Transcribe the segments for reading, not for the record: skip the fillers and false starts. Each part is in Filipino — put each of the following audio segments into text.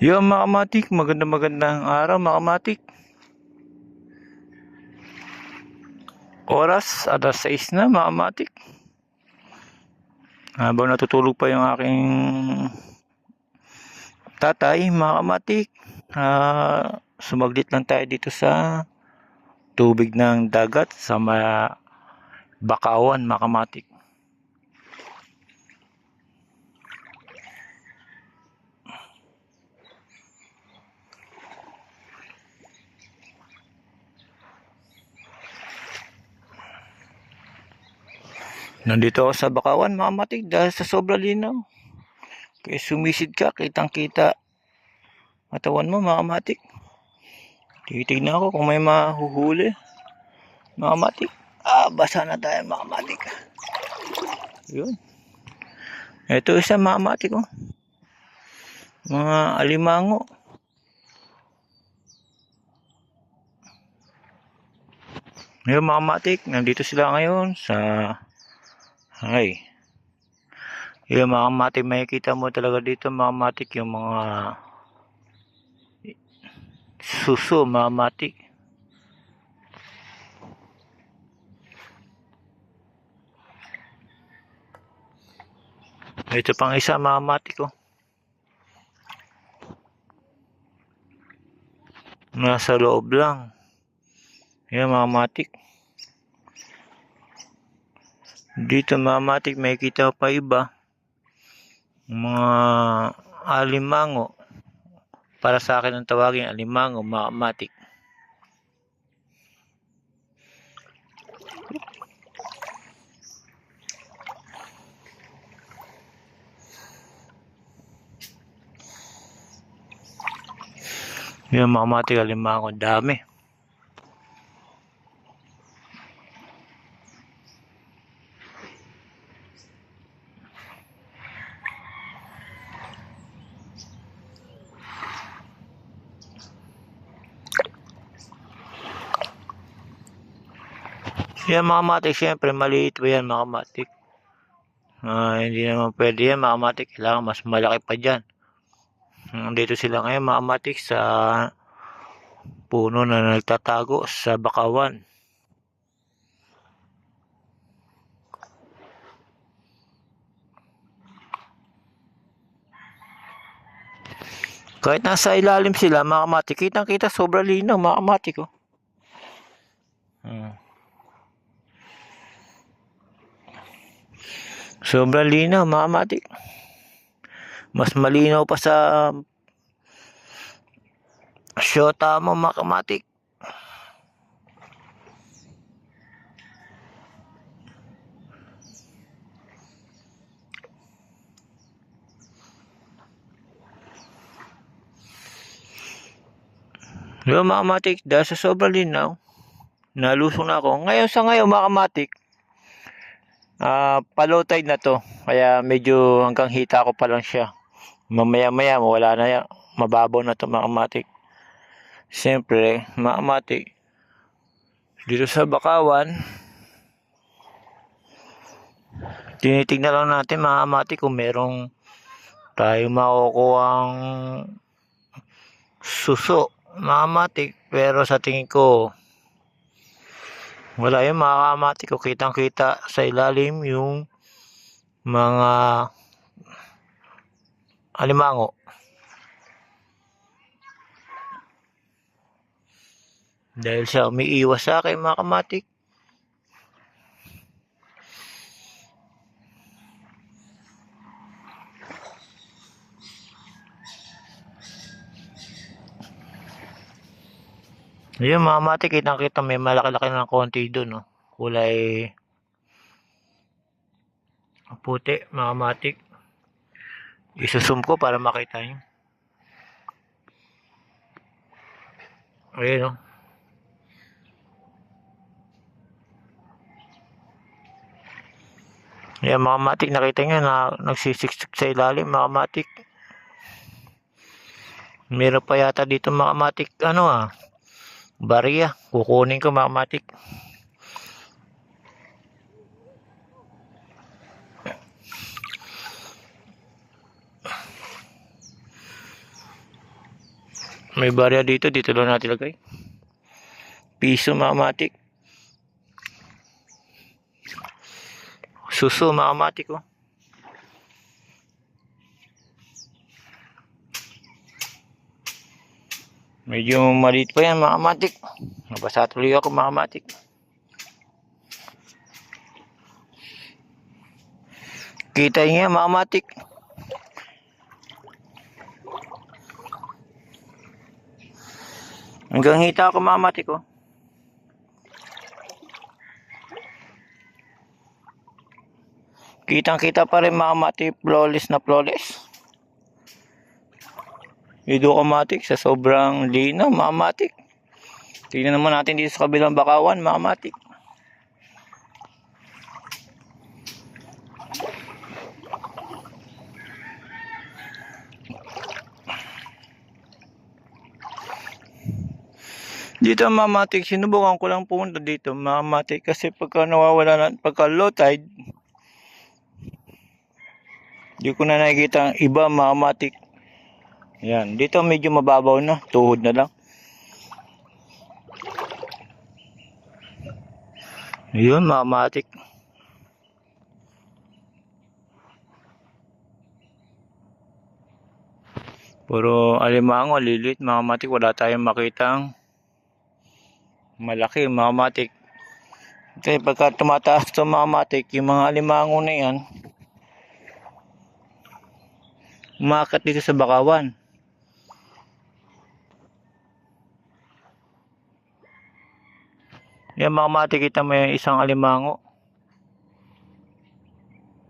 Yo mga kamatik, magandang araw mga kamatik. Oras, alas 6 na mga kamatik. Habang natutulog pa yung aking tatay mga kamatik, sumaglit lang tayo dito sa tubig ng dagat sa Bakawan mga kamatik. Nandito ako sa Bakawan mga kamatik dahil sa sobrang linaw. Kaya sumisid ka, kitang kita katawan mo mga kamatik. Titignan ako kung may mahuhuli mga kamatik. Basa na tayo mga kamatik. Yun. Ito isa mga kamatik oh. Mga alimango. Ngayon mga kamatik, nandito sila ngayon sa yung mga kamatik, makikita mo talaga dito mga kamatik yung mga suso mga kamatik. Ito pang isa mga kamatik oh. Nasa loob lang. Yan mga kamatik. Dito mga kamatik, makikita pa iba. Mga alimango. Para sa akin ang tawagin alimango mga kamatik. Yan mga kamatik, alimango, dami. Yan mga kamatik, syempre maliit pa yan mga kamatik. Hindi naman pwede yan mga kamatik, kailangan mas malaki pa dyan. Dito sila ngayon mga kamatik sa puno na nagtatago sa Bakawan. Kahit nasa ilalim sila mga kamatik, kitang kita sobrang linaw mga kamatik oh. Sobrang linaw mga kamatik. Mas malinaw pa sa syota mo mga kamatik. Yung mga kamatik, dahil sa sobrang linaw, nalusong na ako. Ngayon sa ngayon mga kamatik, low tide na to. Kaya medyo hanggang hita ko pa lang siya. Mamaya wala na yan. Mababaw na to mga kamatik. Siyempre mga kamatik, dito sa Bakawan, tinitignan lang natin mga kamatik kung merong tayo makukuhang suso mga kamatik. Pero sa tingin ko wala yung mga kamatik ko. Kitang kita sa ilalim yung mga alimango. Dahil siya umiiwas sa akin mga kamatik. Ayun mga kamatik, kitang kita may malaki-laki ng konti dun oh. Kulay puti mga kamatik. Isusum ko para makita nyo. Ayun oh. Ayan mga kamatik, nakita nyo na nagsisiksik sa ilalim mga kamatik. Meron pa yata dito mga kamatik, barya. Kukunin ko mga kamatik. May barya dito. Dito lang natin lagay. Piso mga matik. Suso mga matik oh. Medyo maliit pa yan mga matik. Nabasa tuloy ako mga matik. Kita niya mga matik. Hanggang hita ako mga matik oh. Kitang kita pa rin mga matik. Flawless na flawless. Dito ka matik sa sobrang linaw mga matik. Tingnan naman natin dito sa kabilang bakawan mga matik. Dito mga matik, sinubukan ko lang pumunta dito mga matik kasi pagka nawawala na, pagka low tide, di ko na nakikita ang iba mga matik. Yan, dito medyo mababaw na, tuhod na lang. Yun mga matik. Puro alimango, lilit mga matik, wala tayong makitang malaki mga matik. Kasi pagka tumataas ito mga matik, yung mga alimango na yan, umakat dito sa bakawan. Yan mga matik, kita mo yung isang alimango.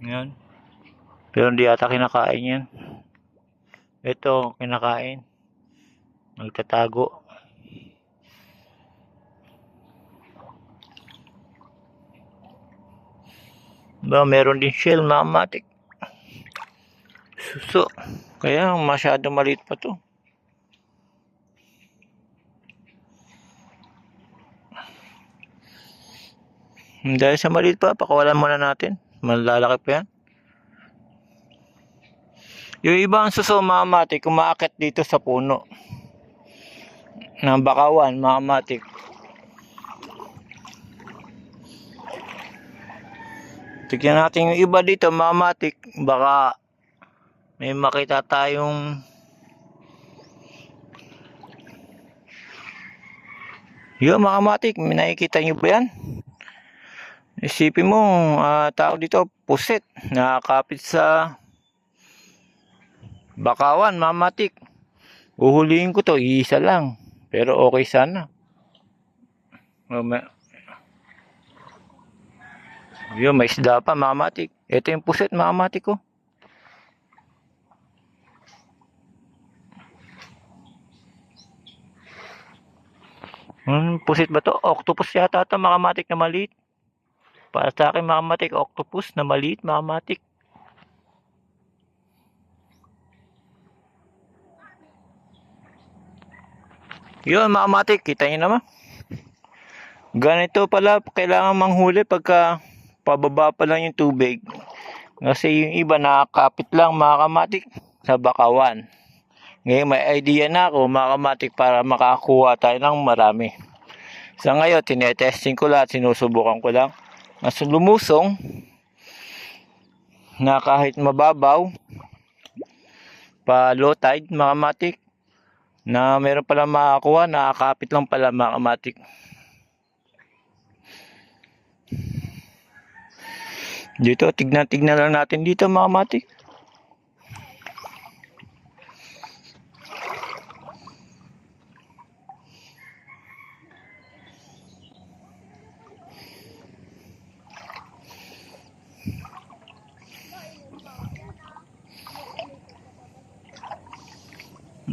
Yan. Pero hindi ata kinakain yan. Ito, kinakain. Nagtatago. Ba, meron din shell mga matik. Suso. Kaya masyado maliit pa to. Dahil sa maliit pa, pakawalan muna natin. Malalaki pa yan. Yung ibang suso mga matik, umaakit dito sa puno ng bakawan mga matik. Tignan natin yung iba dito mga matik. Baka may makita tayong yun mga matik. May nakikita nyo ba yan? Isipin mo, tao dito, puset, nakakapit sa bakawan, mamatik. Uhulihin ko to, isa lang. Pero okay sana. Yun, may isda pa, mamatik. Ito yung puset, mamatik ko. Puset ba to? Octopus yata ito, makamatik na maliit. Para sa akin makamatik, octopus na maliit, makamatik. Yun makamatik, kita nyo naman. Ganito pala, kailangan manghuli pagka pababa pa lang yung tubig. Kasi yung iba nakakapit lang makamatik sa bakawan. Ngayon may idea na ako makamatik para makakuha tayo ng marami. Sa ngayon, tinetesting ko lahat, sinusubukan ko lang. Mas lumusong na kahit mababaw pa low tide makamatik na meron pala makakuha, nakakapit lang pala makamatik. Dito tignan lang natin dito makamatik.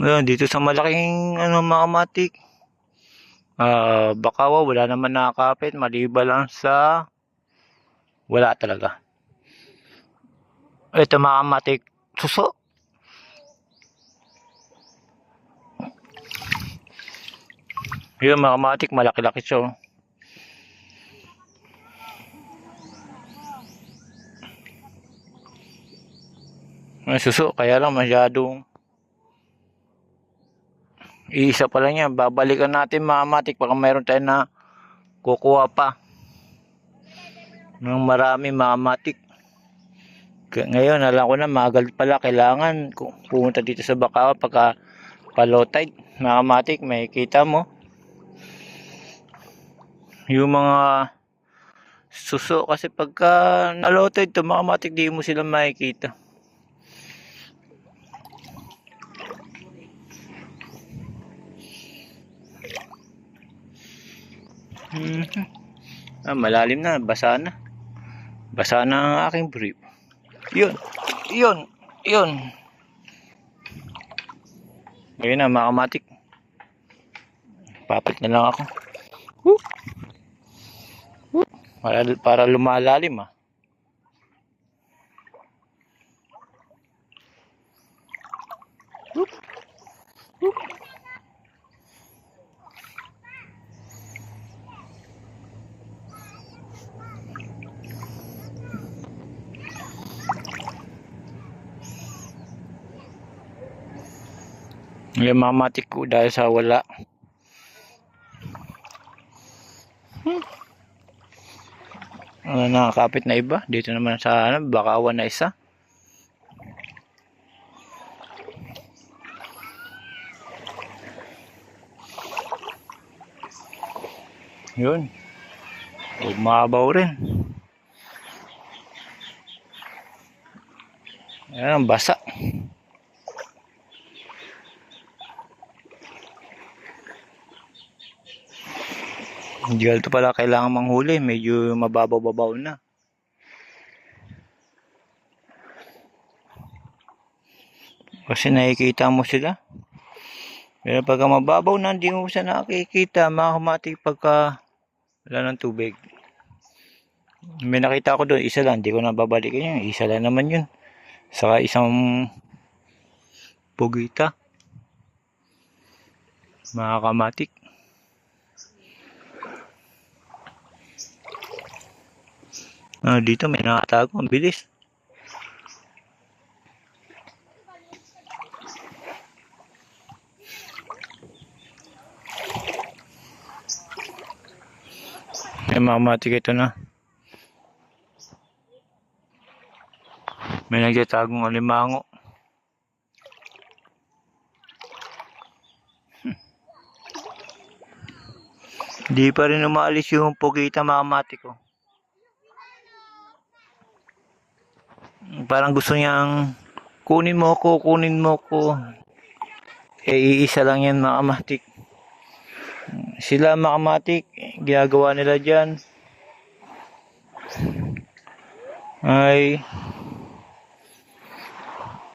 Dito sa malaking makamatik, bakawa wala naman nakakapit, maliba lang sa wala talaga. Ito makamatik, suso. Yun makamatik, malaki-laki siya. Suso, kaya lang masyadong Iisa pa lang yan. Babalikan natin mga matik. Baka mayroon tayo na kukuha pa ng marami mga matik. Ngayon alam ko na magal pala. Kailangan pumunta dito sa Bakawan pagka low tide mga matik. May kita mo yung mga suso, kasi pagka na low tide to mga matik, di mo sila makikita. Malalim na, basa na ang aking brief. Yun ayun na mga matik, papit na lang ako. Para lumalalim Yung mga matik ko dahil sa wala. Nakakapit na iba. Dito naman sa Bakawan na isa. Yun. Umabaw rin. Ayan, basa. Hindi ito pala kailangan manghuli, medyo mababaw-babaw na. Kasi nakikita mo sila. Pero pagka mababaw na, hindi mo siya nakikita, makakamatik pagka wala ng tubig. May nakita ko doon, isa lang, hindi ko na babalikin yun. Isa lang naman yun. Saka isang pugita. Makakamatik. Dito may nakatago, ang bilis. May makamatik ito na. May nagtatagong alimango. Di pa rin umaalis yung pugita makamatik ko. Parang gusto niyang kunin mo ko. Iisa lang yan makamatik. Sila makamatik, ginagawa nila dyan ay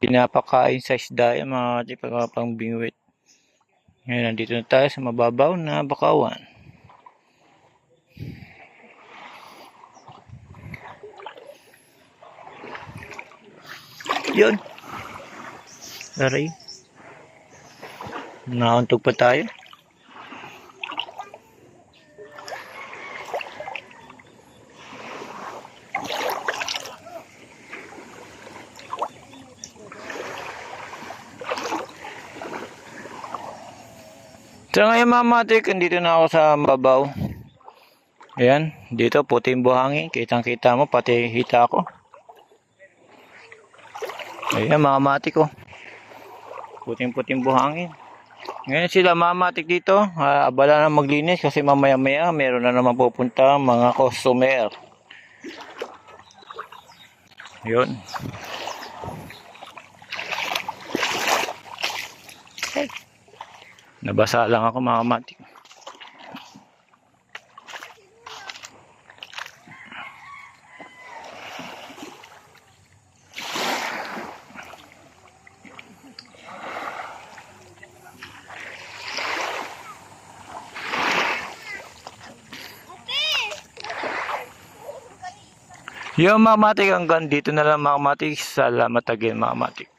pinapakain sa isda yan mga pang bingwit. Ngayon nandito na tayo sa mababaw na Bakawan. Yun. Aray. Nauntog pa tayo. So ngayon mga matik, dito na ako sa mababaw. Ayan, dito puting buhangin. Kitang-kita mo, pati hita ko. Ayan mga matik ko. Puting-puting buhangin. Ngayon sila mga matik dito, abala na maglinis kasi mamaya-maya meron na naman pupunta mga customer. Yun. Nabasa lang ako mga matik. Yung mga matik, hanggang dito na lang mga matik. Salamat again mga matik.